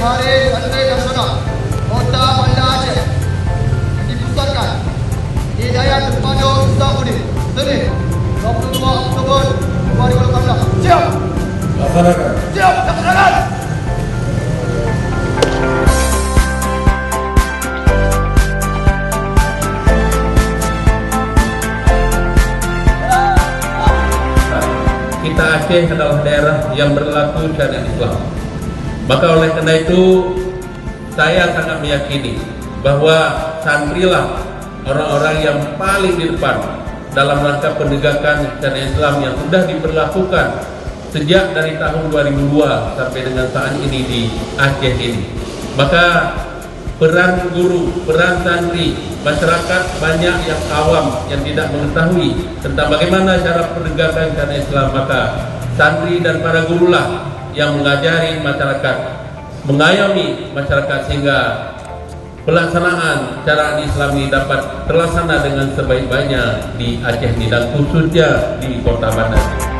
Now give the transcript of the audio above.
Hari Santri Nasional Kota Banda Aceh yang dipusatkan di Dayat Terpadu Sukabumi, Senin 22 Oktober 2018. Siap! Laksanakan. Siap! Laksanakan! Kita Aceh adalah daerah yang berlaku syariat Islam. Maka oleh karena itu saya sangat meyakini bahwa santrilah orang-orang yang paling di depan dalam rangka penegakan syariat Islam yang sudah diberlakukan sejak dari tahun 2002 sampai dengan saat ini di Aceh ini. Maka peran guru, peran santri, masyarakat banyak yang awam yang tidak mengetahui tentang bagaimana cara penegakan syariat Islam. Maka santri dan para gurulah yang mengajari masyarakat, mengayomi masyarakat sehingga pelaksanaan syariat Islam ini dapat terlaksana dengan sebaik-baiknya di Aceh ini dan khususnya di Kota Banda.